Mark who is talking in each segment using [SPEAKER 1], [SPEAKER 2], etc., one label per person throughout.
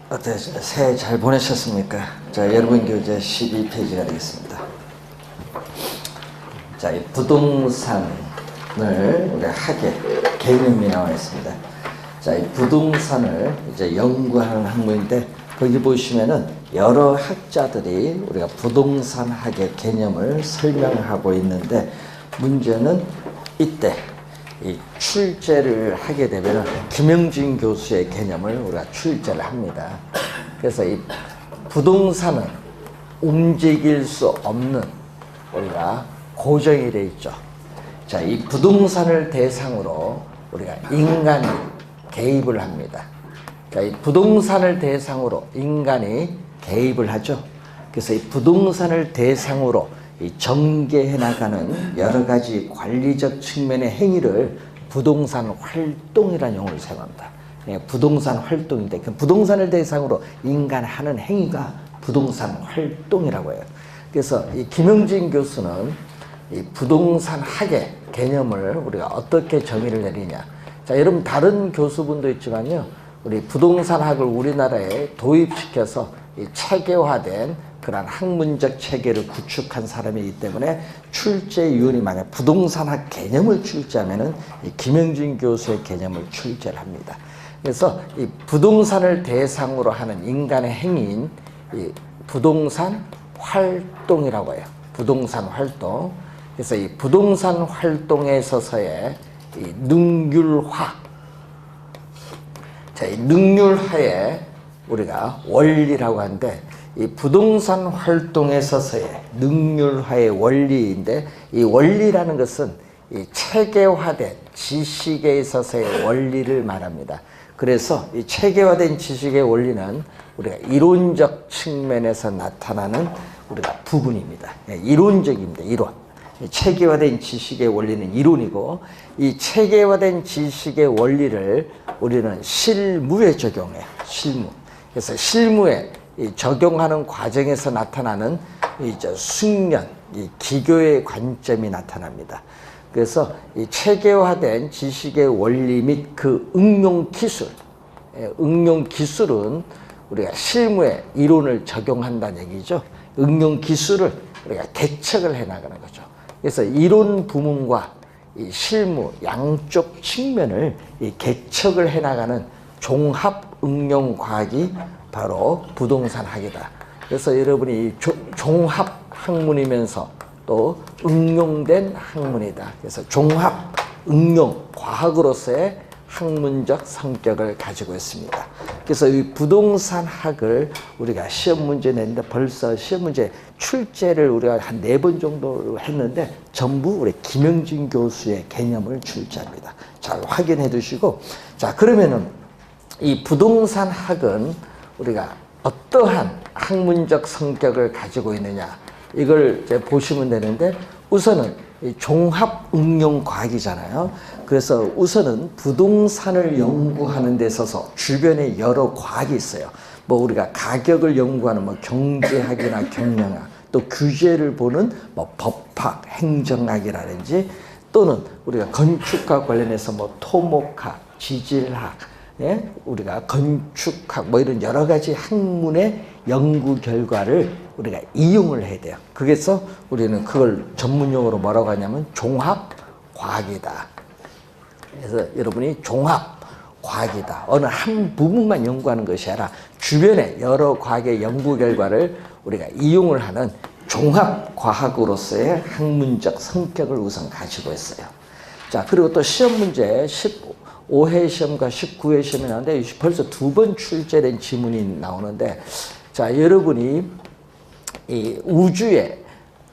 [SPEAKER 1] 어때요? 새해 잘 보내셨습니까? 자, 여러분 교재 12페이지가 되겠습니다. 자, 이 부동산을 우리가 하게 개념이 나와 있습니다. 자, 이 부동산을 이제 연구하는 학문인데 거기 보시면은 여러 학자들이 우리가 부동산 학의 개념을 설명하고 있는데 문제는 이때 이 출제를 하게 되면 김영진 교수의 개념을 우리가 출제를 합니다. 그래서 이 부동산은 움직일 수 없는 우리가 고정이 되어 있죠. 자, 이 부동산을 대상으로 우리가 인간이 개입을 합니다. 그러니까 이 부동산을 대상으로 인간이 개입을 하죠. 그래서 이 부동산을 대상으로 이 전개해 나가는 여러 가지 관리적 측면의 행위를 부동산 활동이라는 용어를 사용합니다. 부동산 활동인데 그 부동산을 대상으로 인간이 하는 행위가 부동산 활동이라고 해요. 그래서 이 김영진 교수는 이 부동산 학의 개념을 우리가 어떻게 정의를 내리냐. 자, 여러분 다른 교수분도 있지만요. 우리 부동산 학을 우리나라에 도입시켜서 이 체계화된 그런 학문적 체계를 구축한 사람이기 때문에 출제위원이 만약 부동산학 개념을 출제하면은 이 김영진 교수의 개념을 출제를 합니다. 그래서 이 부동산을 대상으로 하는 인간의 행위인 이 부동산 활동이라고 해요. 부동산 활동. 그래서 이 부동산 활동에 있어서의 이 능률화. 자, 이 능률화의 우리가 원리라고 하는데 이 부동산 활동에 있어서의 능률화의 원리인데 이 원리라는 것은 이 체계화된 지식에 있어서의 원리를 말합니다. 그래서 이 체계화된 지식의 원리는 우리가 이론적 측면에서 나타나는 우리가 부분입니다. 이론적입니다. 이론. 체계화된 지식의 원리는 이론이고 이 체계화된 지식의 원리를 우리는 실무에 적용해요. 실무. 그래서 실무에 이 적용하는 과정에서 나타나는 이제 숙련, 이 기교의 관점이 나타납니다. 그래서 이 체계화된 지식의 원리 및 그 응용 기술, 응용 기술은 우리가 실무에 이론을 적용한다는 얘기죠. 응용 기술을 우리가 개척을 해 나가는 거죠. 그래서 이론 부문과 이 실무 양쪽 측면을 이 개척을 해 나가는 종합 응용 과학이 바로 부동산 학이다. 그래서 여러분이 종합 학문이면서 또 응용된 학문이다. 그래서 종합 응용 과학으로서의 학문적 성격을 가지고 있습니다. 그래서 이 부동산 학을 우리가 시험 문제 냈는데 벌써 시험 문제 출제를 우리가 한 4번 정도 했는데 전부 우리 김영진 교수의 개념을 출제합니다. 잘 확인해 두시고, 자, 그러면은 이 부동산 학은 우리가 어떠한 학문적 성격을 가지고 있느냐, 이걸 이제 보시면 되는데, 우선은 이 종합 응용 과학이잖아요. 그래서 우선은 부동산을 연구하는 데 있어서 주변에 여러 과학이 있어요. 뭐 우리가 가격을 연구하는 뭐 경제학이나 경영학, 또 규제를 보는 뭐 법학, 행정학이라든지, 또는 우리가 건축과 관련해서 뭐 토목학, 지질학, 예? 우리가 건축학 뭐 이런 여러 가지 학문의 연구 결과를 우리가 이용을 해야 돼요. 그래서 우리는 그걸 전문용어로 뭐라고 하냐면 종합과학이다. 그래서 여러분이 종합과학이다. 어느 한 부분만 연구하는 것이 아니라 주변의 여러 과학의 연구 결과를 우리가 이용을 하는 종합과학으로서의 학문적 성격을 우선 가지고 있어요. 자, 그리고 또 시험 문제 15회 시험과 19회 시험이 나오는데 벌써 2번 출제된 지문이 나오는데, 자, 여러분이 이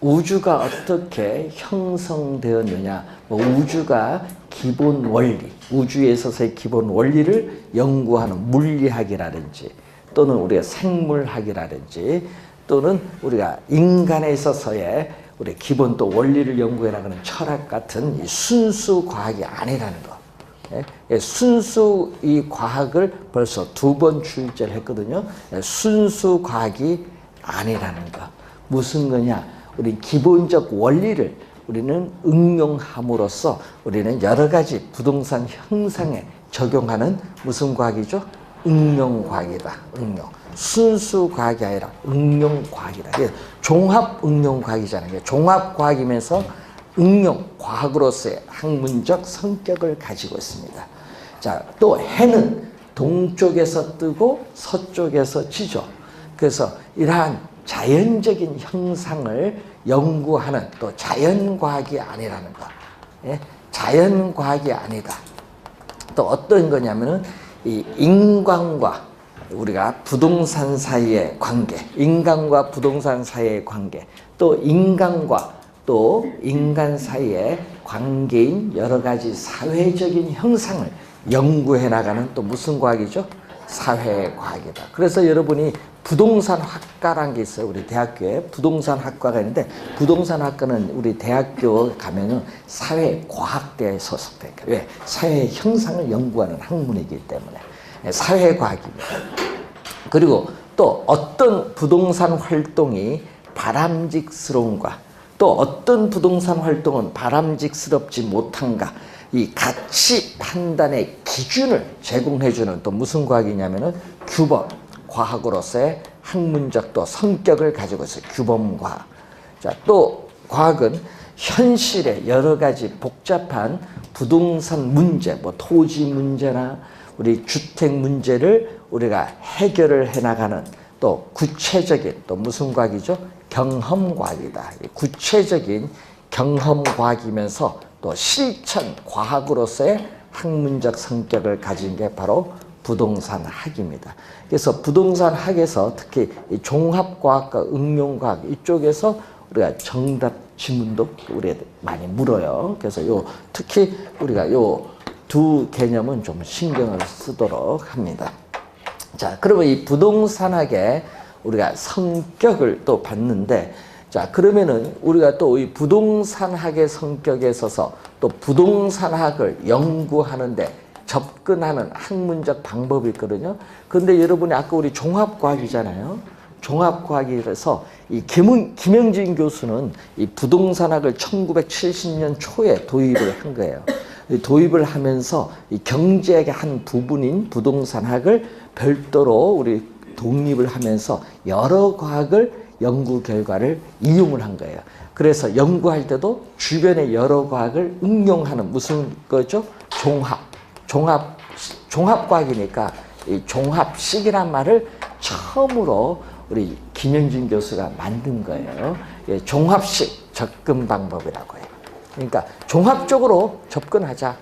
[SPEAKER 1] 우주가 어떻게 형성되었느냐, 뭐 우주가 기본 원리, 우주에 있어서의 기본 원리를 연구하는 물리학이라든지, 또는 우리가 생물학이라든지, 또는 우리가 인간에 있어서의 우리 기본 또 원리를 연구해 나가는 철학 같은 이 순수 과학이 아니라는 거. 예? 순수 이 과학을 벌써 2번 출제를 했거든요. 순수 과학이 아니라는 거. 무슨 거냐? 우리 기본적 원리를 우리는 응용함으로써 우리는 여러 가지 부동산 형상에 적용하는 무슨 과학이죠? 응용과학이다. 응용. 순수과학이 아니라 응용과학이다. 종합응용과학이잖아요. 종합과학이면서 응용과학으로서의 학문적 성격을 가지고 있습니다. 자, 또 해는 동쪽에서 뜨고 서쪽에서 지죠. 그래서 이러한 자연적인 형상을 연구하는 또 자연과학이 아니라는 것. 예? 자연과학이 아니다. 또 어떤 거냐면은 이 인간과 우리가 부동산 사이의 관계, 인간과 부동산 사이의 관계, 또 인간과 또 인간 사이의 관계인 여러 가지 사회적인 형상을 연구해 나가는 또 무슨 과학이죠? 사회과학이다. 그래서 여러분이 부동산학과라는 게 있어요. 우리 대학교에 부동산학과가 있는데 부동산학과는 우리 대학교 가면은 사회과학대에 소속되니까 왜? 사회 형상을 연구하는 학문이기 때문에 사회과학입니다. 그리고 또 어떤 부동산 활동이 바람직스러운가 또 어떤 부동산 활동은 바람직스럽지 못한가 이 가치 판단의 기준을 제공해주는 또 무슨 과학이냐면은 규범 과학으로서의 학문적 또 성격을 가지고 있어요. 규범과학. 자, 또 과학은 현실의 여러 가지 복잡한 부동산 문제, 뭐 토지 문제나 우리 주택 문제를 우리가 해결을 해나가는 또 구체적인 또 무슨 과학이죠? 경험과학이다. 구체적인 경험과학이면서 또 실천 과학으로서의 학문적 성격을 가진 게 바로 부동산학입니다. 그래서 부동산학에서 특히 이 종합과학과 응용과학 이쪽에서 우리가 정답 지문도 우리가 많이 물어요. 그래서 특히 우리가 두 개념은 좀 신경을 쓰도록 합니다. 자, 그러면 이 부동산학의 우리가 성격을 또 봤는데, 자, 그러면은 우리가 또 이 부동산학의 성격에 있어서 또 부동산학을 연구하는데 접근하는 학문적 방법이 있거든요. 그런데 여러분이 아까 우리 종합과학이잖아요. 종합과학이라서 이 김영진 교수는 이 부동산학을 1970년 초에 도입을 한 거예요. 도입을 하면서 이 경제의 한 부분인 부동산학을 별도로 우리 독립을 하면서 여러 과학을 연구 결과를 이용을 한 거예요. 그래서 연구할 때도 주변의 여러 과학을 응용하는 무슨 거죠? 종합과학이니까 이 종합식이란 말을 처음으로 우리 김영진 교수가 만든 거예요. 예, 종합식 접근 방법이라고 해요. 그러니까 종합적으로 접근하자.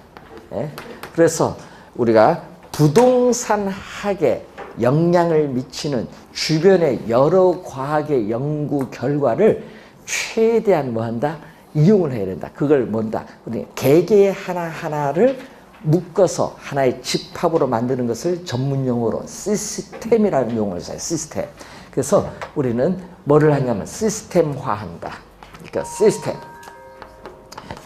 [SPEAKER 1] 예? 그래서 우리가 부동산학에 영향을 미치는 주변의 여러 과학의 연구 결과를 최대한 뭐한다? 이용을 해야 된다. 그걸 뭔다? 개개 하나하나를 묶어서 하나의 집합으로 만드는 것을 전문용어로 시스템이라는 용어를 써요. 시스템. 그래서 우리는 뭐를 하냐면 시스템화한다. 그러니까 시스템.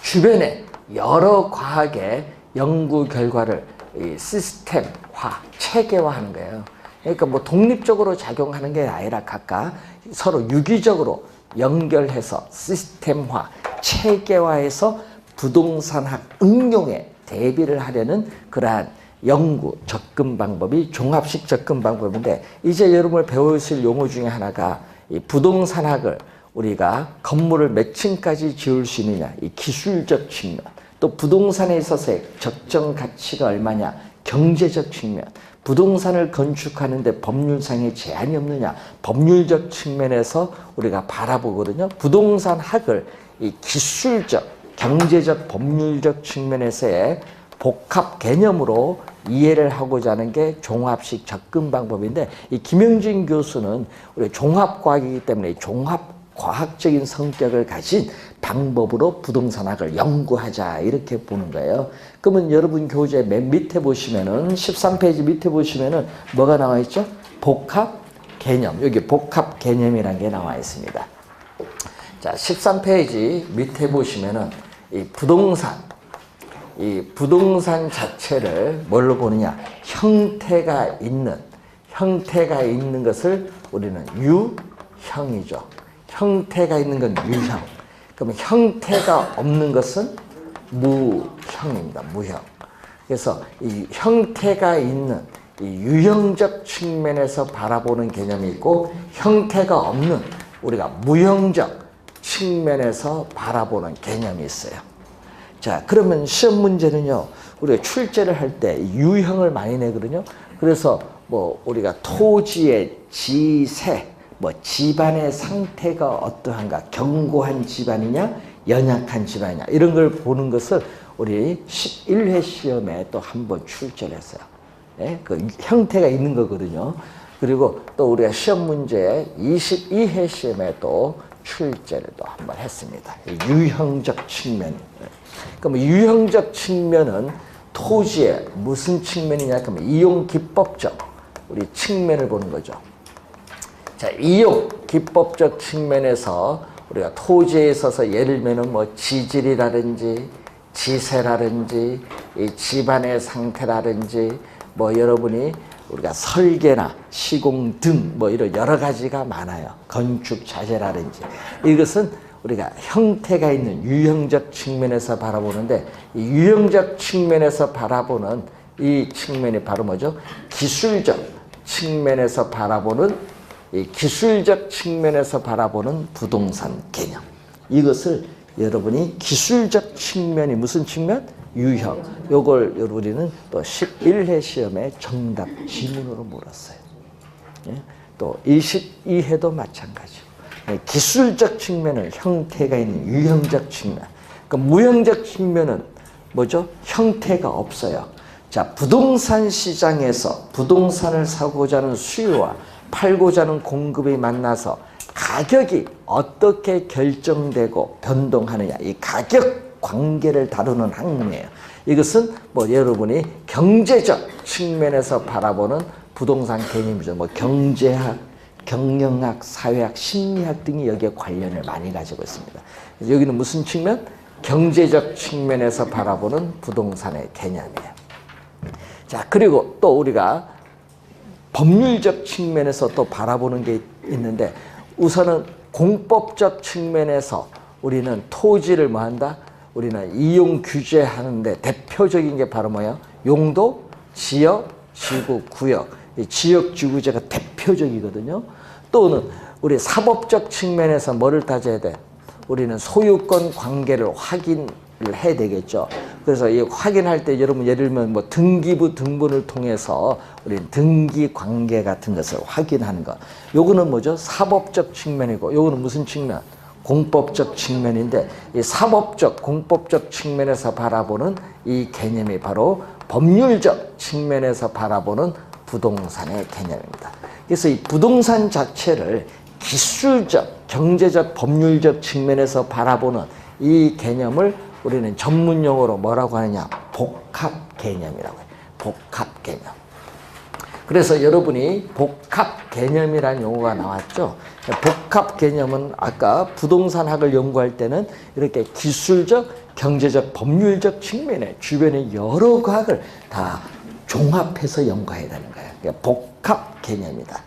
[SPEAKER 1] 주변에 여러 과학의 연구 결과를 이 시스템화, 체계화하는 거예요. 그러니까 뭐 독립적으로 작용하는 게 아니라 각각 서로 유기적으로 연결해서 시스템화, 체계화해서 부동산학 응용에 대비를 하려는 그러한 연구 접근 방법이 종합식 접근 방법인데, 이제 여러분을 배우실 용어 중에 하나가 이 부동산학을 우리가 건물을 몇 층까지 지을 수 있느냐, 이 기술적 측면, 또 부동산에 있어서의 적정 가치가 얼마냐, 경제적 측면, 부동산을 건축하는데 법률상의 제한이 없느냐, 법률적 측면에서 우리가 바라보거든요. 부동산학을 이 기술적, 경제적, 법률적 측면에서의 복합 개념으로 이해를 하고자 하는 게 종합식 접근 방법인데, 이 김영진 교수는 우리 종합과학이기 때문에 종합과학적인 성격을 가진 방법으로 부동산학을 연구하자, 이렇게 보는 거예요. 그러면 여러분 교재 맨 밑에 보시면은 13페이지 밑에 보시면은 뭐가 나와 있죠? 복합 개념. 여기 복합 개념이라는 게 나와 있습니다. 자, 13페이지 밑에 보시면은 이 부동산 자체를 뭘로 보느냐? 형태가 있는 것을 우리는 유형이죠. 형태가 있는 건 유형. 그러면 형태가 없는 것은 무형입니다. 무형. 그래서 이 형태가 있는 이 유형적 측면에서 바라보는 개념이 있고 형태가 없는 우리가 무형적 측면에서 바라보는 개념이 있어요. 자, 그러면 시험 문제는요, 우리가 출제를 할 때 유형을 많이 내거든요. 그래서 뭐 우리가 토지의 지세, 뭐 집안의 상태가 어떠한가, 견고한 집안이냐, 연약한 집안이냐, 이런 걸 보는 것을 우리 11회 시험에 또 한번 출제를 했어요. 네? 그 형태가 있는 거거든요. 그리고 또 우리가 시험 문제 22회 시험에 또 출제를 또 한번 했습니다. 유형적 측면. 그럼 유형적 측면은 토지의 무슨 측면이냐 하면 이용 기법적 우리 측면을 보는 거죠. 자, 이용 기법적 측면에서 우리가 토지에 있어서 예를 들면 뭐 지질이라든지 지세라든지 이 집안의 상태라든지 뭐 여러분이 우리가 설계나 시공 등 뭐 이런 여러 가지가 많아요. 건축 자재라든지 이것은 우리가 형태가 있는 유형적 측면에서 바라보는데 이 유형적 측면에서 바라보는 이 측면이 바로 뭐죠? 기술적 측면에서 바라보는 이 기술적 측면에서 바라보는 부동산 개념. 이것을 여러분이 기술적 측면이 무슨 측면? 유형. 요걸 우리는 또 11회 시험에 정답 지문으로 물었어요. 예? 또 22회도 마찬가지고. 기술적 측면은 형태가 있는 유형적 측면. 그러니까 무형적 측면은 뭐죠? 형태가 없어요. 자, 부동산 시장에서 부동산을 사고자 하는 수요와 팔고자 하는 공급이 만나서 가격이 어떻게 결정되고 변동하느냐, 이 가격 관계를 다루는 학문이에요. 이것은 뭐 여러분이 경제적 측면에서 바라보는 부동산 개념이죠. 뭐 경제학, 경영학, 사회학, 심리학 등이 여기에 관련을 많이 가지고 있습니다. 여기는 무슨 측면? 경제적 측면에서 바라보는 부동산의 개념이에요. 자, 그리고 또 우리가 법률적 측면에서 또 바라보는 게 있는데 우선은 공법적 측면에서 우리는 토지를 뭐 한다? 우리는 이용 규제하는데 대표적인 게 바로 뭐예요? 용도, 지역, 지구, 구역. 이 지역지구제가 대표적이거든요. 또는 우리 사법적 측면에서 뭐를 따져야 돼? 우리는 소유권 관계를 확인을 해야 되겠죠. 그래서 이 확인할 때 여러분 예를 들면 뭐 등기부 등본을 통해서 우리는 등기 관계 같은 것을 확인하는 것. 요거는 뭐죠? 사법적 측면이고 요거는 무슨 측면? 공법적 측면인데 이 사법적, 공법적 측면에서 바라보는 이 개념이 바로 법률적 측면에서 바라보는 부동산의 개념입니다. 그래서 이 부동산 자체를 기술적, 경제적, 법률적 측면에서 바라보는 이 개념을 우리는 전문용어로 뭐라고 하느냐? 복합 개념이라고 해요. 복합 개념. 그래서 여러분이 복합 개념이라는 용어가 나왔죠. 복합 개념은 아까 부동산학을 연구할 때는 이렇게 기술적, 경제적, 법률적 측면에 주변의 여러 과학을 다 종합해서 연구해야 되는 거예요. 그러니까 복합 개념이다.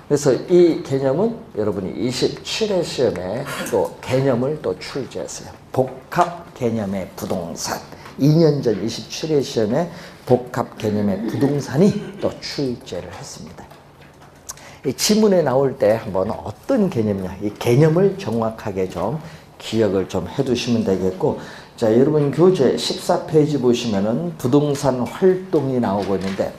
[SPEAKER 1] 그래서 이 개념은 여러분이 27회 시험에 또 개념을 또 출제했어요. 복합 개념의 부동산. 2년 전 27회 시험에 복합 개념의 부동산이 또 출제를 했습니다. 이 지문에 나올 때 한번 어떤 개념이냐, 이 개념을 정확하게 좀 기억을 좀 해두시면 되겠고, 자, 여러분 교재 14페이지 보시면은 부동산 활동이 나오고 있는데,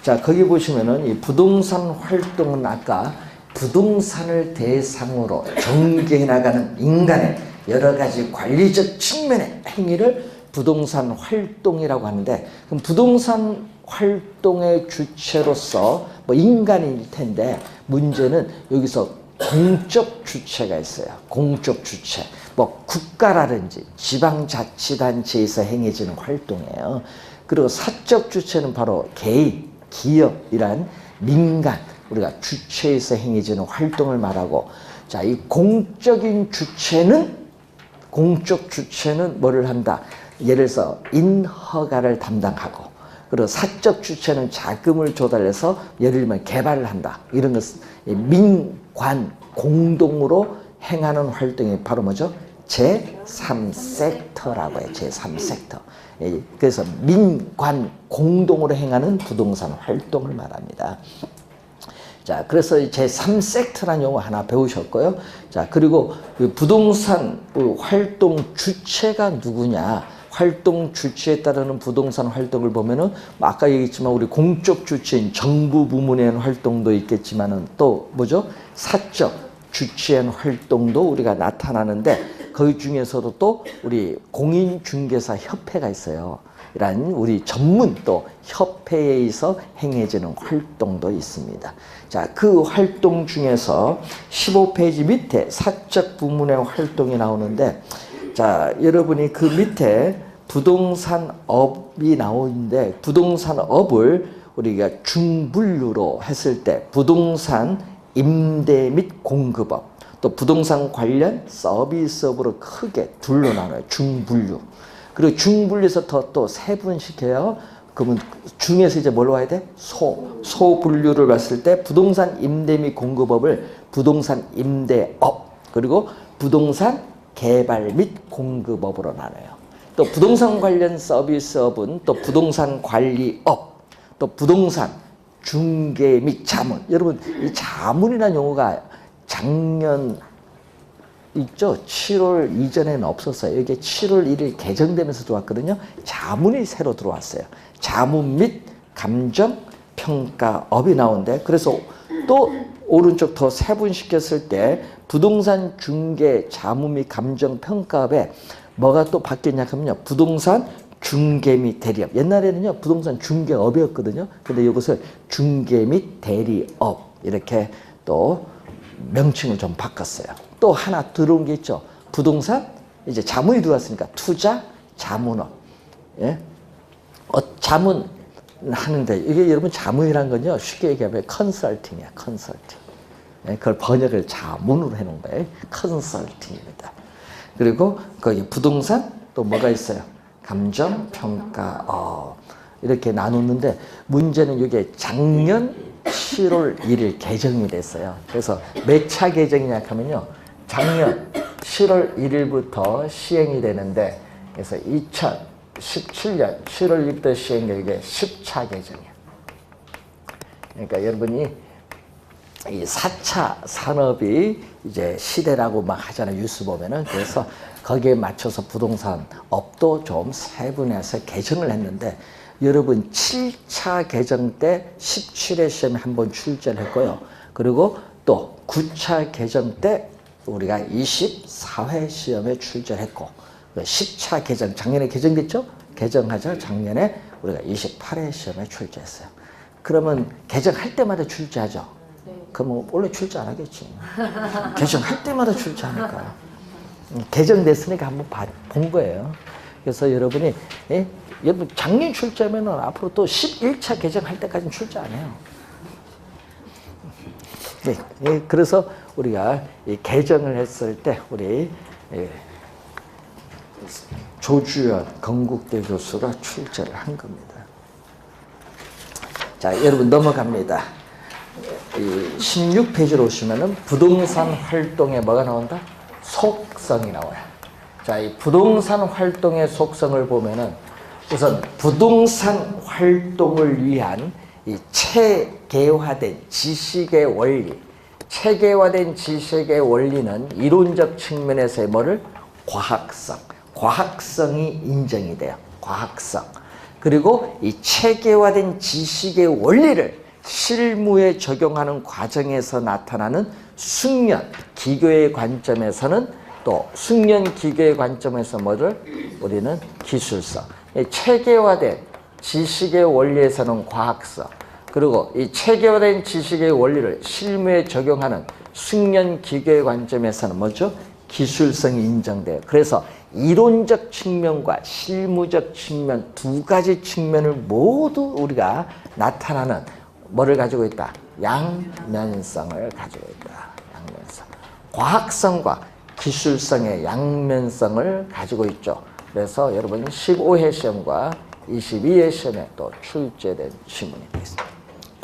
[SPEAKER 1] 자, 거기 보시면은 이 부동산 활동은 아까 부동산을 대상으로 전개해 나가는 인간의 여러 가지 관리적 측면의 행위를 부동산 활동이라고 하는데, 그럼 부동산 활동의 주체로서 뭐 인간일 텐데 문제는 여기서 공적 주체가 있어요. 공적 주체. 뭐 국가라든지 지방자치단체에서 행해지는 활동이에요. 그리고 사적 주체는 바로 개인, 기업이란 민간, 우리가 주체에서 행해지는 활동을 말하고, 자, 이 공적인 주체는, 공적 주체는 뭐를 한다? 예를 들어서 인허가를 담당하고, 그리고 사적 주체는 자금을 조달해서 예를 들면 개발을 한다. 이런 것은 민관 공동으로 행하는 활동이 바로 뭐죠? 제3섹터라고 해요. 제3섹터. 그래서 민관 공동으로 행하는 부동산 활동을 말합니다. 자, 그래서 제3섹터라는 용어 하나 배우셨고요. 자, 그리고 부동산 활동 주체가 누구냐? 활동 주체에 따르는 부동산 활동을 보면은 아까 얘기했지만 우리 공적 주체인 정부 부문의 활동도 있겠지만은 또 뭐죠? 사적 주체의 활동도 우리가 나타나는데 그 중에서도 또 우리 공인중개사 협회가 있어요. 이런 우리 전문 또 협회에 의해서 행해지는 활동도 있습니다. 자, 그 활동 중에서 15페이지 밑에 사적 부문의 활동이 나오는데, 자, 여러분이 그 밑에 부동산업이 나오는데, 부동산업을 우리가 중분류로 했을 때 부동산 임대 및 공급업, 또 부동산 관련 서비스업으로 크게 둘로 나눠요. 중분류. 그리고 중분류에서 또 세분시켜요. 그러면 중에서 이제 뭘로 와야 돼? 소분류를 봤을 때 부동산 임대 및 공급업을 부동산 임대업, 그리고 부동산 개발 및 공급업으로 나눠요. 또 부동산 관련 서비스업은 또 부동산 관리업, 또 부동산 중개 및 자문. 여러분, 이 자문이라는 용어가 작년 있죠? 7월 이전에는 없었어요. 이게 7월 1일 개정되면서 들어왔거든요. 자문이 새로 들어왔어요. 자문 및 감정 평가업이 나오는데, 그래서 또 오른쪽 더 세분시켰을 때 부동산 중개 자문 및 감정 평가업에 뭐가 또 바뀌었냐 하면요, 부동산 중개 및 대리업. 옛날에는요 부동산 중개업이었거든요. 근데 이것을 중개 및 대리업 이렇게 또 명칭을 좀 바꿨어요. 또 하나 들어온 게 있죠. 부동산 이제 자문이 들어왔으니까 투자 자문업. 예? 자문 하는데 이게 여러분 자문이란 건요 쉽게 얘기하면 컨설팅이야. 컨설팅. 예? 그걸 번역을 자문으로 해놓은 거예요. 컨설팅입니다. 그리고 거기 부동산 또 뭐가 있어요? 감정 평가 이렇게 나눴는데 문제는 이게 작년 7월 1일 개정이 됐어요. 그래서 몇 차 개정이냐 하면요, 작년 7월 1일부터 시행이 되는데, 그래서 2017년 7월 1일부터 시행된 게 10차 개정이에요. 그러니까 여러분이 이 4차 산업이 이제 시대라고 막 하잖아요. 뉴스 보면은. 그래서 거기에 맞춰서 부동산 업도 좀 세분해서 개정을 했는데, 여러분 7차 개정 때 17회 시험에 한번 출제를 했고요. 그리고 또 9차 개정 때 우리가 24회 시험에 출제를 했고, 10차 개정, 작년에 개정됐죠? 개정하자 작년에 우리가 28회 시험에 출제했어요. 그러면 개정할 때마다 출제하죠? 그러면 원래 출제 안 하겠지. 개정할 때마다 출제하니까. 개정됐으니까 한번 본 거예요. 그래서 여러분이, 예? 여러분 작년 출제하면 앞으로 또 11차 개정할 때까지는 출제 안 해요. 네, 예, 그래서 우리가 이 개정을 했을 때 우리 조주연 건국대 교수가 출제를 한 겁니다. 자, 여러분 넘어갑니다. 이 16페이지로 오시면은 부동산 활동에 뭐가 나온다? 속성이 나와요. 자, 이 부동산 활동의 속성을 보면은 우선 부동산 활동을 위한 이 체계화된 지식의 원리, 체계화된 지식의 원리는 이론적 측면에서의 뭐를? 과학성, 과학성이 인정이 돼요. 과학성. 그리고 이 체계화된 지식의 원리를 실무에 적용하는 과정에서 나타나는 숙련, 기교의 관점에서는 또 숙련 기교의 관점에서 뭐를? 우리는 기술성. 체계화된 지식의 원리에서는 과학성, 그리고 이 체계화된 지식의 원리를 실무에 적용하는 숙련 기교의 관점에서는 뭐죠? 기술성이 인정돼요. 그래서 이론적 측면과 실무적 측면 두 가지 측면을 모두 우리가 나타나는 뭐를 가지고 있다? 양면성을 가지고 있다. 양면성. 과학성과 기술성의 양면성을 가지고 있죠. 그래서 여러분 15회 시험과 22회 시험에 또 출제된 지문이 되겠습니다.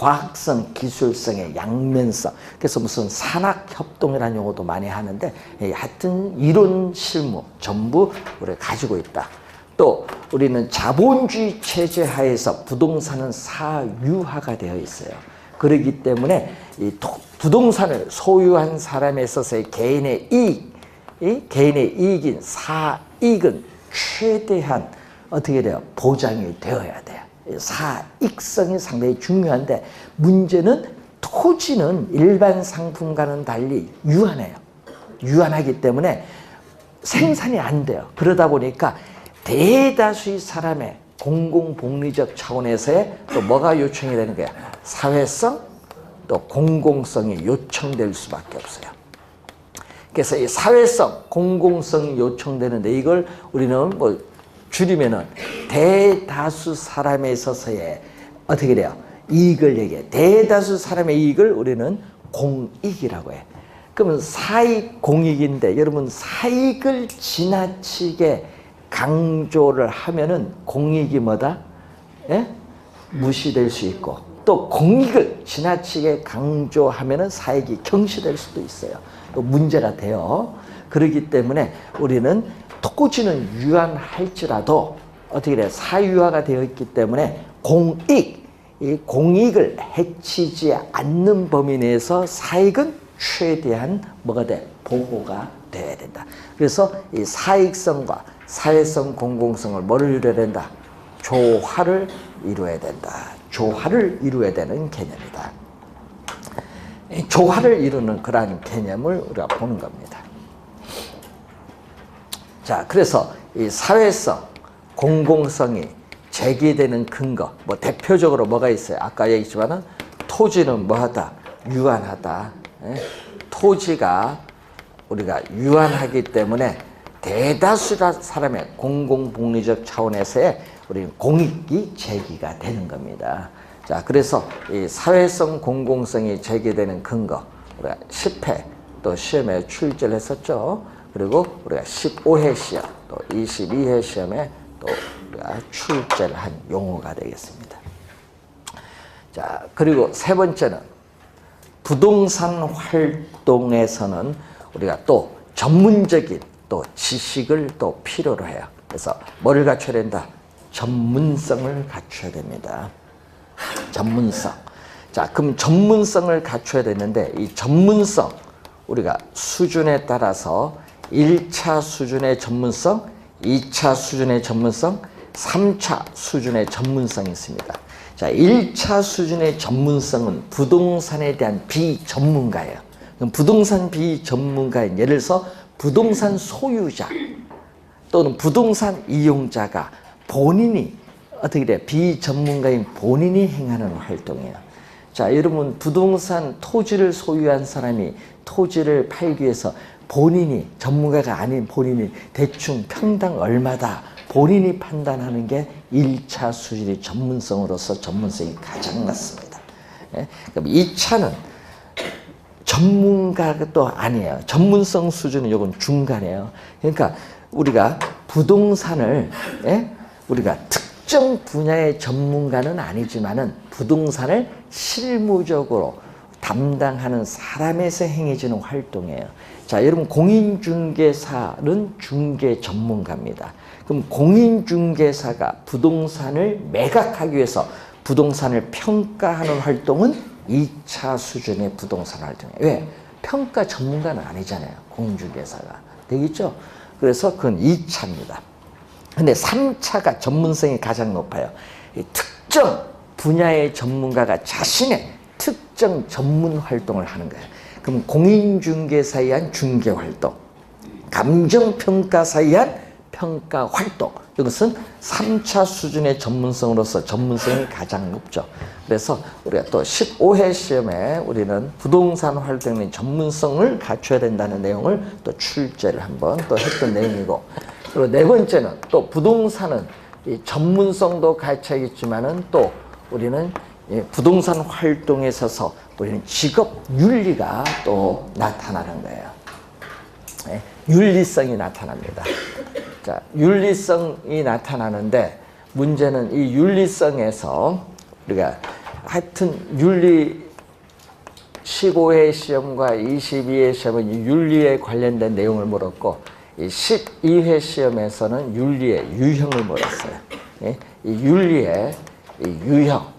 [SPEAKER 1] 과학성, 기술성의 양면성. 그래서 무슨 산학협동이라는 용어도 많이 하는데 하여튼 이론, 실무 전부 우리가 가지고 있다. 또 우리는 자본주의 체제 하에서 부동산은 사유화가 되어 있어요. 그렇기 때문에 이 부동산을 소유한 사람에 있어서의 개인의 이익, 이 개인의 이익인 사익은 최대한 어떻게 돼요? 보장이 되어야 돼요. 사익성이 상당히 중요한데 문제는 토지는 일반 상품과는 달리 유한해요. 유한하기 때문에 생산이 안 돼요. 그러다 보니까 대다수의 사람의 공공복리적 차원에서의 또 뭐가 요청이 되는 거야? 사회성 또 공공성이 요청될 수밖에 없어요. 그래서 이 사회성, 공공성이 요청되는데 이걸 우리는 뭐 줄이면은 대다수 사람에 있어서의 어떻게 돼요? 이익을 얘기해. 대다수 사람의 이익을 우리는 공익이라고 해. 그러면 사익, 공익인데 여러분 사익을 지나치게 강조를 하면은 공익이 뭐다? 예? 무시될 수 있고 또 공익을 지나치게 강조하면은 사익이 경시될 수도 있어요. 또 문제가 돼요. 그렇기 때문에 우리는 토지는 유한할지라도 어떻게 돼? 사유화가 되어 있기 때문에 공익, 이 공익을 해치지 않는 범위 내에서 사익은 최대한 뭐가 돼? 보호가 돼야 된다. 그래서 이 사익성과 사회성, 공공성을 뭐를 이루어야 된다? 조화를 이루어야 된다. 조화를 이루어야 되는 개념이다. 이 조화를 이루는 그러한 개념을 우리가 보는 겁니다. 자, 그래서 이 사회성, 공공성이 제기되는 근거, 뭐 대표적으로 뭐가 있어요? 아까 얘기했지만은 토지는 뭐하다? 유한하다. 예? 토지가 우리가 유한하기 때문에 대다수 사람의 공공복리적 차원에서의 우리는 공익이 제기가 되는 겁니다. 자, 그래서 이 사회성, 공공성이 제기되는 근거, 우리가 10회 또 시험에 출제를 했었죠. 그리고 우리가 15회 시험, 또 22회 시험에 또 우리가 출제를 한 용어가 되겠습니다. 자, 그리고 세 번째는 부동산 활동에서는 우리가 또 전문적인 또 지식을 또 필요로 해요. 그래서 뭐를 갖춰야 된다? 전문성을 갖춰야 됩니다. 전문성. 자, 그럼 전문성을 갖춰야 되는데 이 전문성 우리가 수준에 따라서 1차 수준의 전문성, 2차 수준의 전문성, 3차 수준의 전문성이 있습니다. 자, 1차 수준의 전문성은 부동산에 대한 비전문가예요. 그럼 부동산 비전문가인 예를 들어서 부동산 소유자 또는 부동산 이용자가 본인이 어떻게 돼? 비전문가인 본인이 행하는 활동이에요. 자, 여러분 부동산 토지를 소유한 사람이 토지를 팔기 위해서 본인이 전문가가 아닌 본인이 대충 평당 얼마다 본인이 판단하는 게 1차 수준의 전문성으로서 전문성이 가장 낮습니다. 예? 그럼 2차는 전문가가 또 아니에요. 전문성 수준은 이건 중간이에요. 그러니까 우리가 부동산을 우리가 특정 분야의 전문가는 아니지만은 부동산을 실무적으로 담당하는 사람에서 행해지는 활동이에요. 자, 여러분 공인중개사는 중개 전문가입니다. 그럼 공인중개사가 부동산을 매각하기 위해서 부동산을 평가하는 활동은 2차 수준의 부동산 활동이에요. 왜? 평가 전문가는 아니잖아요. 공인중개사가. 되겠죠? 그래서 그건 2차입니다. 근데 3차가 전문성이 가장 높아요. 이 특정 분야의 전문가가 자신의 특정 전문 활동을 하는 거예요. 그럼 공인중개사에 의한 중개활동, 감정평가사에 의한 평가활동, 이것은 3차 수준의 전문성으로서 전문성이 가장 높죠. 그래서 우리가 또 15회 시험에 우리는 부동산 활동의 전문성을 갖춰야 된다는 내용을 또 출제를 한번 또 했던 내용이고, 그리고 네 번째는 또 부동산은 이 전문성도 갖춰야겠지만은 또 우리는 부동산 활동에 있어서 우리는 직업 윤리가 또 나타나는 거예요. 윤리성이 나타납니다. 자, 윤리성이 나타나는데 문제는 이 윤리성에서 우리가 하여튼 윤리 15회 시험과 22회 시험은 윤리에 관련된 내용을 물었고, 12회 시험에서는 윤리의 유형을 물었어요. 이 윤리의 유형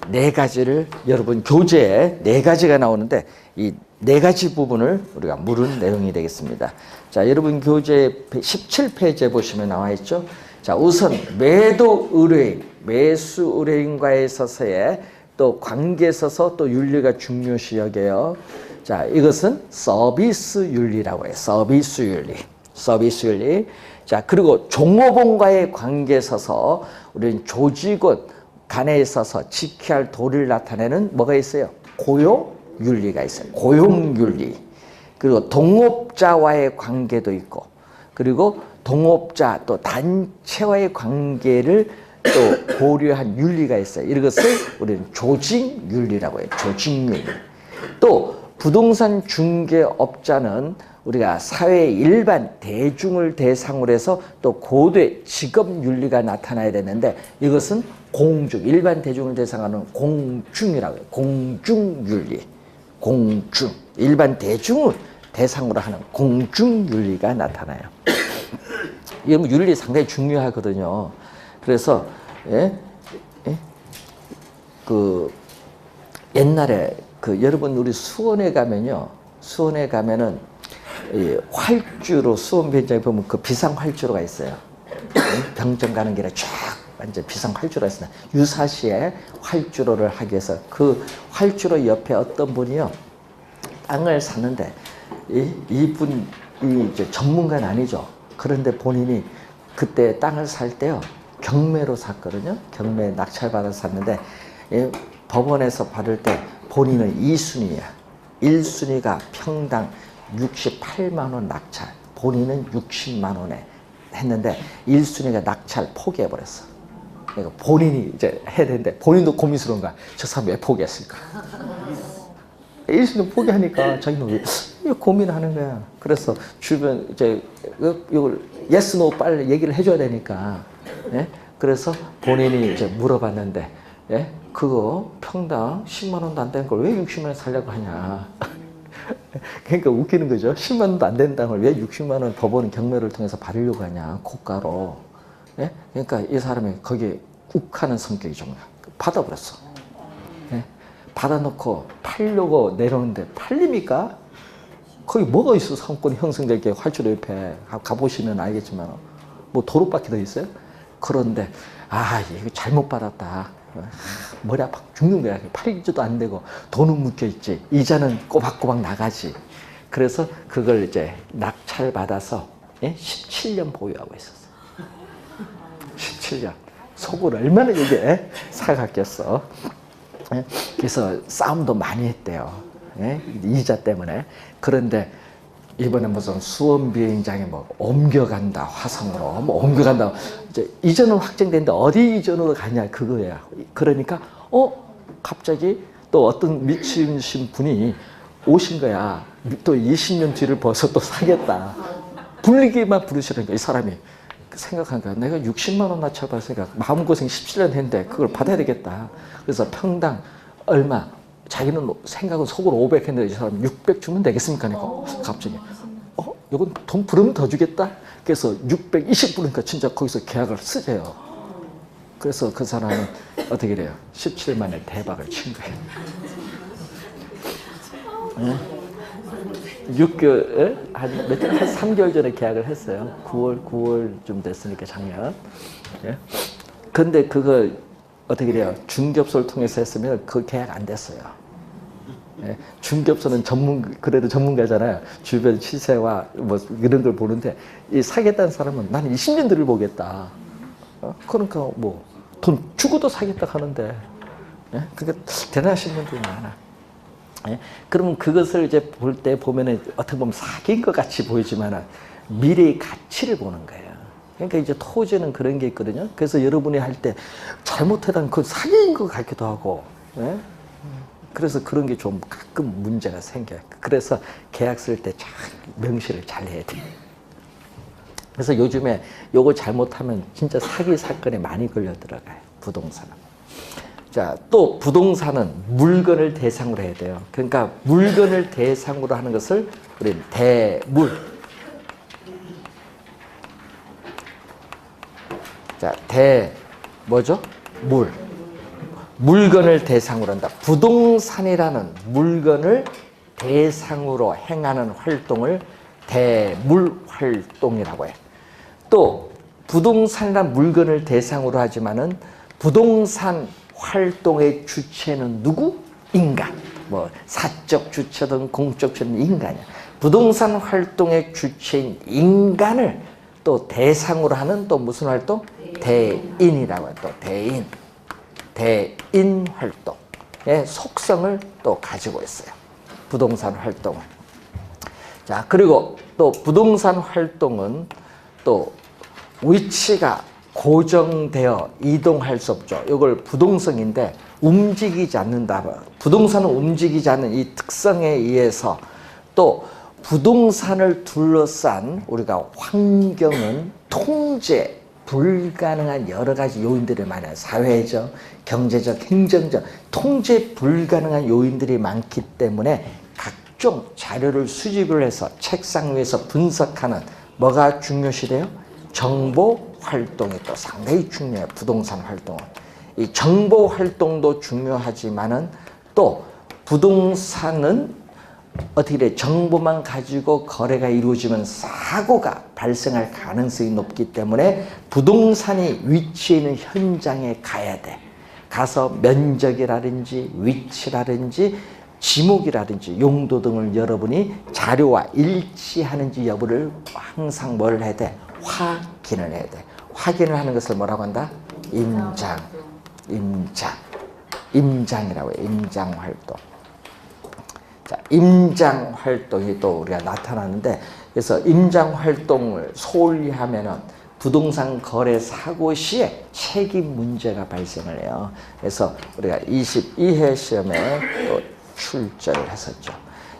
[SPEAKER 1] 네 가지를 여러분 교재에 네 가지가 나오는데 이 네 가지 부분을 우리가 물은 내용이 되겠습니다. 자, 여러분 교재 17페이지에 보시면 나와 있죠. 자, 우선 매도 의뢰인, 매수 의뢰인과에 있어서의 또 관계에 있어서 또 윤리가 중요시 여겨요. 자, 이것은 서비스 윤리라고 해요. 서비스 윤리. 서비스 윤리. 자, 그리고 종업원과의 관계에 있어서 우리는 조직원 간에 있어서 지켜야 할 도리를 나타내는 뭐가 있어요? 고용 윤리가 있어요. 고용 윤리. 그리고 동업자와의 관계도 있고, 그리고 동업자 또 단체와의 관계를 또 고려한 윤리가 있어요. 이것을 우리는 조직 윤리라고 해요. 조직 윤리. 또 부동산 중개업자는 우리가 사회 일반 대중을 대상으로 해서 또 고도의 직업 윤리가 나타나야 되는데 이것은 공중, 일반 대중을 대상하는 공중이라고 해요. 공중 윤리. 공중, 일반 대중을 대상으로 하는 공중 윤리가 나타나요. 이 윤리 상당히 중요하거든요. 그래서 그 옛날에 그 여러분 우리 수원에 가면요, 수원에 가면은 이 활주로 수원 변장에 보면 그 비상 활주로가 있어요. 병정 가는 길에 쫙 완전 비상 활주로가 있어요. 유사시에 활주로를 하기 위해서 그 활주로 옆에 어떤 분이요 땅을 샀는데 이분이 이제 전문가는 아니죠. 그런데 본인이 그때 땅을 살 때요 경매로 샀거든요. 경매 낙찰받아서 샀는데 법원에서 받을 때 본인은 2순위야. 1순위가 평당 68만 원 낙찰, 본인은 60만 원에 했는데 1순위가 낙찰 포기해버렸어. 그러니까 본인이 이제 해야 되는데 본인도 고민스러운 거야. 저 사람 왜 포기했을까? 1순위 포기하니까 자기는 왜 고민하는 거야. 그래서 주변 이제 이걸 yes, no 빨리 얘기를 해줘야 되니까. 예? 그래서 본인이 이제 물어봤는데, 예? 그거 평당 10만 원도 안 되는 걸 왜 60만 원 살려고 하냐. 그러니까 웃기는 거죠. 10만 원도 안 되는 땅을 왜 60만 원 법원 경매를 통해서 받으려고 하냐, 고가로. 예? 그러니까 이 사람이 거기에 욱하는 성격이 좀 받아버렸어. 예? 받아놓고 팔려고 내려오는데 팔립니까? 거기 뭐가 있어? 상권이 형성될 게 활주로 옆에 가보시면 알겠지만 뭐 도로밖에 더 있어요? 그런데 아 이거 잘못 받았다. 머리 아파 죽는 거야. 팔리지도 안 되고 돈은 묶여 있지. 이자는 꼬박꼬박 나가지. 그래서 그걸 이제 낙찰 받아서 17년 보유하고 있었어. 17년. 속을 얼마나 이게 사갔겠어. 그래서 싸움도 많이 했대요. 이자 때문에. 그런데 이번에 무슨 수원 비행장에 뭐 옮겨간다, 화성으로 뭐 옮겨간다. 이제 이전은 확정됐는데 어디 이전으로 가냐 그거야. 그러니까 갑자기 또 어떤 미치신 분이 오신 거야. 또 20년 뒤를 벌써 또 사겠다. 불리기만 부르시는 거야. 이 사람이 생각한 거야. 내가 60만 원 낮춰 봤으니까 마음고생 17년 했는데 그걸 받아야 되겠다. 그래서 평당 얼마? 자기는 생각은 속으로 500 했는데 이 사람 600 주면 되겠습니까? 그러니까 갑자기 이건 돈 부르면 더 주겠다. 그래서 620 부르니까 진짜 거기서 계약을 쓰재요. 그래서 그 사람은 어떻게 돼요? 17일 만에 대박을 친 거예요. 6개월, 한 3개월 전에 계약을 했어요. 9월쯤 됐으니까 작년. 근데 그걸 어떻게 돼요? 중개업소를 통해서 했으면 그 계약 안 됐어요. 중개업소는 그래도 전문가잖아요. 주변 시세와 뭐 이런 걸 보는데 이 사겠다는 사람은 나는 20년 뒤를 보겠다. 그러니까 뭐 돈 주고도 사겠다 하는데, 그러니까 대단하신 분들이 많아. 그러면 그것을 이제 볼 때 보면은 어떻게 보면 사기인 것 같이 보이지만은 미래의 가치를 보는 거예요. 그러니까 이제 토지는 그런 게 있거든요. 그래서 여러분이 할 때 잘못하다는 그 사기인 것 같기도 하고, 그래서 그런 게 좀 가끔 문제가 생겨요. 그래서 계약 쓸 때 잘 명시를 잘 해야 돼요. 그래서 요즘에 요거 잘못하면 진짜 사기 사건에 많이 걸려 들어가요. 부동산은. 자, 또 부동산은 물건을 대상으로 해야 돼요. 그러니까 물건을 대상으로 하는 것을 우리는 대물. 자, 뭐죠? 물건을 대상으로 한다. 부동산이라는 물건을 대상으로 행하는 활동을 대물활동이라고 해요. 또 부동산이라는 물건을 대상으로 하지만은 부동산 활동의 주체는 누구? 인간. 뭐 사적 주체든 공적 주체든 인간이야. 부동산 활동의 주체인 인간을 또 대상으로 하는 또 무슨 활동? 대인이라고 해요. 또 대인 활동의 속성을 또 가지고 있어요. 부동산 활동은. 자, 그리고 또 부동산 활동은 또 위치가 고정되어 이동할 수 없죠. 이걸 부동성인데 움직이지 않는다. 부동산은 움직이지 않는 이 특성에 의해서 또 부동산을 둘러싼 우리가 환경은 통제 불가능한 여러 가지 요인들이 많아요. 사회적, 경제적, 행정적 통제 불가능한 요인들이 많기 때문에 각종 자료를 수집을 해서 책상 위에서 분석하는 뭐가 중요시돼요? 정보 활동이 또 상당히 중요해요. 부동산 활동은. 이 정보 활동도 중요하지만은 또 부동산은 어떻게 돼? 정보만 가지고 거래가 이루어지면 사고가 발생할 가능성이 높기 때문에 부동산이 위치해 있는 현장에 가야 돼. 가서 면적이라든지 위치라든지 지목이라든지 용도 등을 여러분이 자료와 일치하는지 여부를 항상 뭘 해야 돼? 확인을 해야 돼. 확인을 하는 것을 뭐라고 한다? 임장이라고 해요. 임장 활동. 자, 임장 활동이 또 우리가 나타나는데, 그래서 임장 활동을 소홀히 하면은 부동산 거래 사고 시에 책임 문제가 발생을 해요. 그래서 우리가 22회 시험에 또 출제를 했었죠.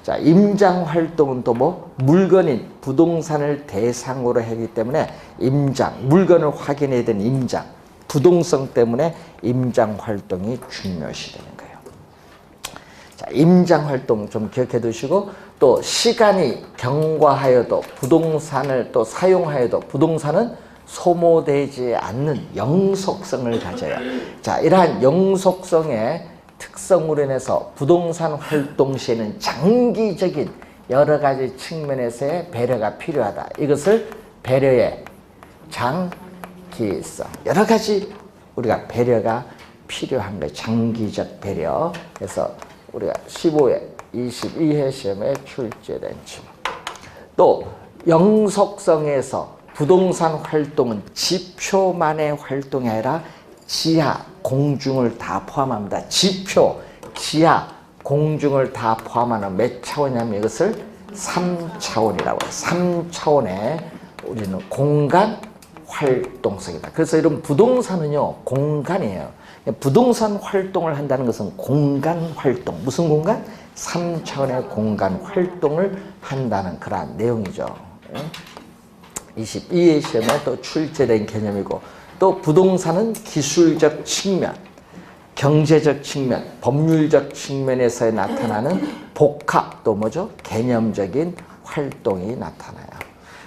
[SPEAKER 1] 자, 임장 활동은 또 뭐? 물건인 부동산을 대상으로 하기 때문에 임장, 물건을 확인해야 되는 임장, 부동성 때문에 임장 활동이 중요시 되는 거예요. 자, 임장 활동 좀 기억해 두시고, 또 시간이 경과하여도 부동산을 또 사용하여도 부동산은 소모되지 않는 영속성을 가져요. 자, 이러한 영속성의 특성으로 인해서 부동산 활동 시에는 장기적인 여러 가지 측면에서의 배려가 필요하다. 이것을 배려의 장기성. 여러 가지 우리가 배려가 필요한 거예요. 장기적 배려. 그래서 우리가 15회, 22회 시험에 출제된 질문. 또 영속성에서 부동산 활동은 지표만의 활동이 아니라 지하, 공중을 다 포함합니다. 지표, 지하, 공중을 다 포함하는 몇 차원이냐면 이것을 3차원이라고 해요. 3차원의 우리는 공간 활동성이다. 그래서 이런 부동산은요, 공간이에요. 부동산 활동을 한다는 것은 공간 활동. 무슨 공간? 3차원의 공간 활동을 한다는 그러한 내용이죠. 22회 시험에 또 출제된 개념이고, 또 부동산은 기술적 측면, 경제적 측면, 법률적 측면에서 나타나는 복합, 또 뭐죠? 개념적인 활동이 나타나요.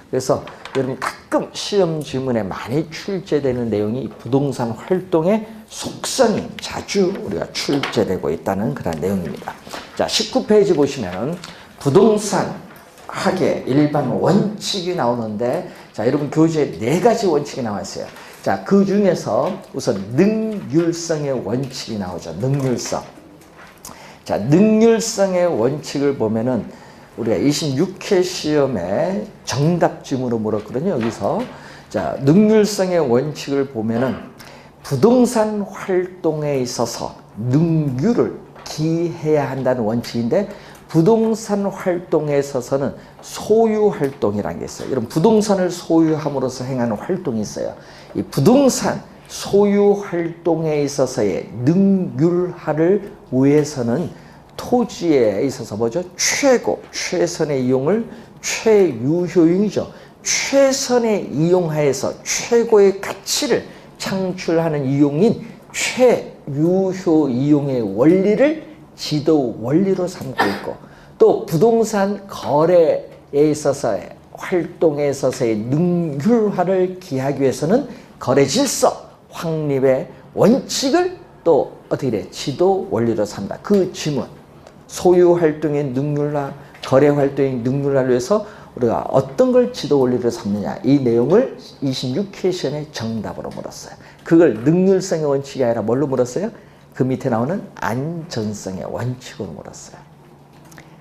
[SPEAKER 1] 그래서 여러분 가끔 시험 지문에 많이 출제되는 내용이 부동산 활동의 속성이 자주 우리가 출제되고 있다는 그런 내용입니다. 자, 19페이지 보시면 부동산 학의 일반 원칙이 나오는데, 자, 여러분 교재에 4가지 원칙이 나와 있어요. 자, 그 중에서 우선 능률성의 원칙이 나오죠. 능률성. 자, 능률성의 원칙을 보면은 우리가 26회 시험에 정답 지문으로 물었거든요. 여기서. 자, 능률성의 원칙을 보면은 부동산 활동에 있어서 능률을 기해야 한다는 원칙인데, 부동산 활동에 있어서는 소유 활동이라는 게 있어요. 이런 부동산을 소유함으로써 행하는 활동이 있어요. 이 부동산 소유 활동에 있어서의 능률화를 위해서는 토지에 있어서 뭐죠? 최선의 이용을 최유효용이죠. 최선의 이용하에서 최고의 가치를 창출하는 이용인 최유효 이용의 원리를 지도 원리로 삼고 있고, 또 부동산 거래에 있어서의 활동에 있어서의 능률화를 기하기 위해서는 거래 질서 확립의 원칙을 또 어떻게 돼? 지도 원리로 삼다. 그 지문, 소유 활동의 능률화, 거래 활동의 능률화를 위해서 우리가 어떤 걸 지도 원리로 삼느냐, 이 내용을 26퀘션의 정답으로 물었어요. 그걸 능률성의 원칙이 아니라 뭘로 물었어요? 그 밑에 나오는 안전성의 원칙으로 물었어요.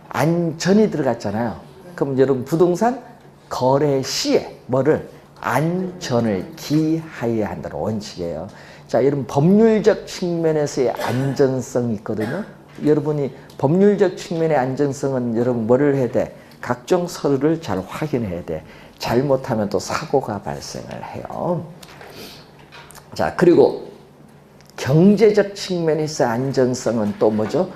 [SPEAKER 1] 안전이 들어갔잖아요. 그럼 여러분 부동산 거래 시에 뭐를? 안전을 기하여야 한다는 원칙이에요. 자, 여러분 법률적 측면에서의 안전성이 있거든요. 여러분이 법률적 측면의 안전성은 여러분 뭐를 해야 돼? 각종 서류를 잘 확인해야 돼. 잘못하면 또 사고가 발생을 해요. 자, 그리고 경제적 측면에서 안전성은 또 뭐죠?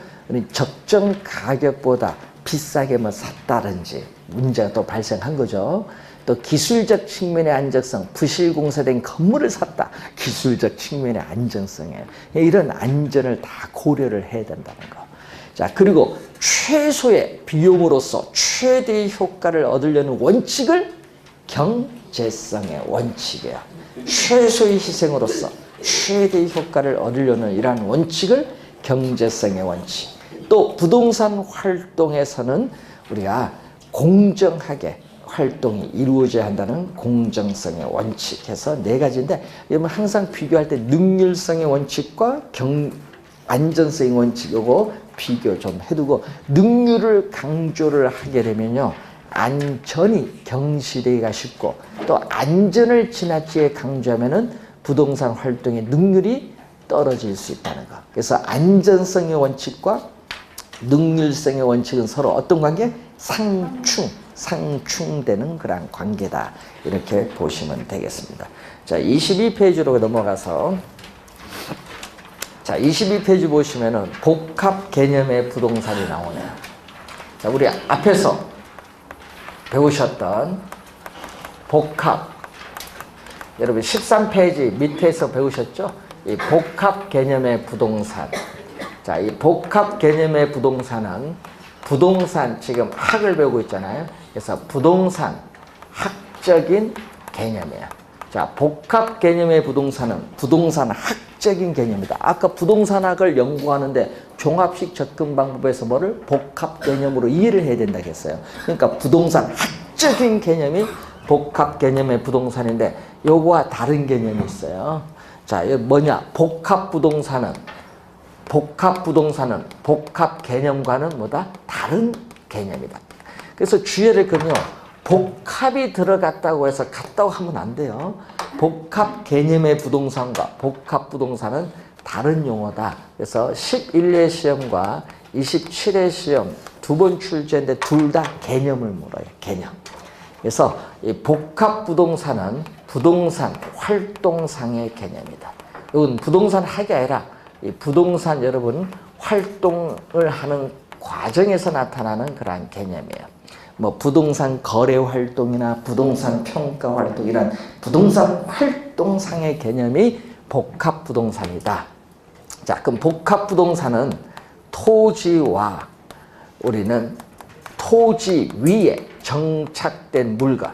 [SPEAKER 1] 적정 가격보다 비싸게 뭐 샀다든지 문제가 또 발생한 거죠. 또 기술적 측면의 안정성, 부실공사된 건물을 샀다. 기술적 측면의 안정성이에요. 이런 안전을 다 고려를 해야 된다는 거. 자, 그리고 최소의 비용으로서 최대의 효과를 얻으려는 원칙을 경제성의 원칙이에요. 최소의 희생으로서 최대의 효과를 얻으려는 이러한 원칙을 경제성의 원칙. 또 부동산 활동에서는 우리가 공정하게 활동이 이루어져야 한다는 공정성의 원칙에서 네 가지인데, 여러분 항상 비교할 때 능률성의 원칙과 안전성의 원칙이고 비교 좀 해두고, 능률을 강조를 하게 되면요, 안전이 경시되기가 쉽고, 또 안전을 지나치게 강조하면은 부동산 활동의 능률이 떨어질 수 있다는 거. 그래서 안전성의 원칙과 능률성의 원칙은 서로 어떤 관계? 상충되는 그런 관계다. 이렇게 보시면 되겠습니다. 자, 22페이지로 넘어가서, 자, 22페이지 보시면은 복합 개념의 부동산이 나오네요. 자, 우리 앞에서 배우셨던 복합, 여러분 13페이지 밑에서 배우셨죠? 이 복합 개념의 부동산. 자, 이 복합 개념의 부동산은 부동산 지금 학을 배우고 있잖아요. 그래서 부동산 학적인 개념이에요. 자, 복합 개념의 부동산은 부동산 학적인 개념이다. 아까 부동산학을 연구하는데 종합식 접근 방법에서 뭐를 복합 개념으로 이해를 해야 된다고 했어요. 그러니까 부동산 학적인 개념이 복합 개념의 부동산인데, 요거와 다른 개념이 있어요. 자, 이거 뭐냐? 복합 복합 개념과는 뭐다? 다른 개념이다. 그래서 주의를 그럼요, 복합이 들어갔다고 해서 같다고 하면 안 돼요. 복합 개념의 부동산과 복합 부동산은 다른 용어다. 그래서 11회 시험과 27회 시험 두 번 출제인데 둘 다 개념을 물어요. 개념. 그래서 이 복합 부동산은 부동산 활동상의 개념이다. 이건 부동산 학이 아니라 이 부동산 여러분 활동을 하는 과정에서 나타나는 그러한 개념이에요. 뭐 부동산 거래 활동이나 부동산 평가 활동, 이런 부동산 활동상의 개념이 복합 부동산이다. 자, 그럼 복합 부동산은 토지와 우리는 토지 위에 정착된 물건.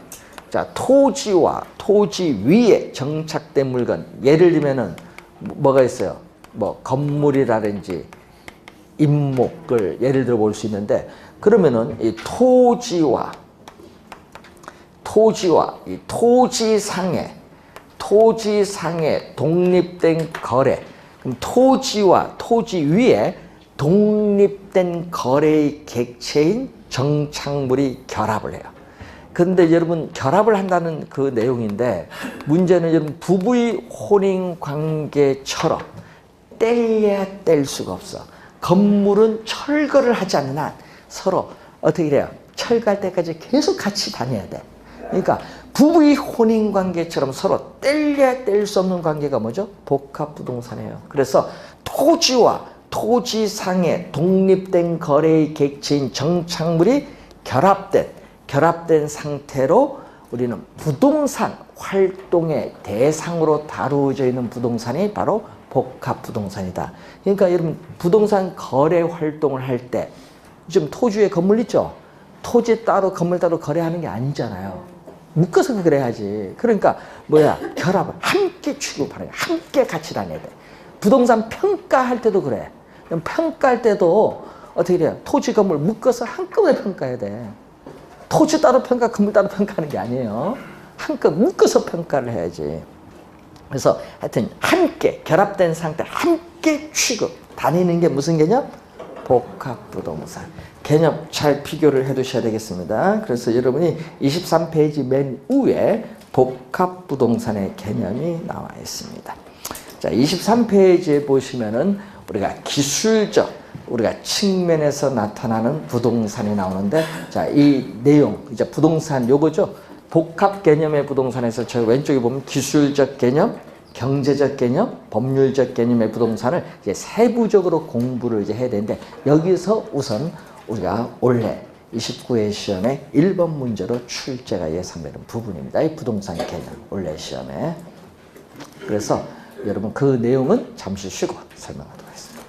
[SPEAKER 1] 자, 토지와 토지 위에 정착된 물건. 예를 들면은 뭐가 있어요? 뭐 건물이라든지 임목을 예를 들어 볼 수 있는데, 그러면은 이 토지와 이 토지상에 독립된 거래. 그럼 토지와 토지 위에 독립된 거래의 객체인 정착물이 결합을 해요. 근데 여러분 결합을 한다는 그 내용인데, 문제는 여러분 부부의 혼인 관계처럼 뗄래야 뗄 수가 없어. 건물은 철거를 하지 않는 한 서로 어떻게 돼요? 철거할 때까지 계속 같이 다녀야 돼. 그러니까 부부의 혼인 관계처럼 서로 뗄래야 뗄 수 없는 관계가 뭐죠? 복합 부동산이에요. 그래서 토지와 토지상에 독립된 거래의 객체인 정착물이 결합된 상태로 우리는 부동산 활동의 대상으로 다루어져 있는 부동산이 바로 복합 부동산이다. 그러니까 여러분 부동산 거래 활동을 할 때 지금 토지에 건물 있죠? 토지 따로 건물 따로 거래하는 게 아니잖아요. 묶어서 그래야지. 그러니까 뭐야 결합을 함께 취급하는 거야. 함께 같이 다녀야 돼. 부동산 평가할 때도 그래. 평가할 때도 어떻게 돼요? 토지 건물 묶어서 한꺼번에 평가해야 돼. 토지 따로 평가, 건물 따로 평가하는 게 아니에요. 한꺼번에 묶어서 평가를 해야지. 그래서 하여튼 함께 결합된 상태, 함께 취급. 다니는 게 무슨 개념? 복합부동산. 개념 잘 비교를 해 두셔야 되겠습니다. 그래서 여러분이 23페이지 맨 위에 복합부동산의 개념이 나와 있습니다. 자, 23페이지에 보시면은 우리가 기술적, 우리가 측면에서 나타나는 부동산이 나오는데, 자, 이 내용, 이제 부동산 요거죠. 복합 개념의 부동산에서 저 왼쪽에 보면 기술적 개념, 경제적 개념, 법률적 개념의 부동산을 이제 세부적으로 공부를 이제 해야 되는데, 여기서 우선 우리가 올해 29회 시험에 1번 문제로 출제가 예상되는 부분입니다. 이 부동산 개념, 올해 시험에. 그래서 여러분 그 내용은 잠시 쉬고 설명하도록 하겠습니다.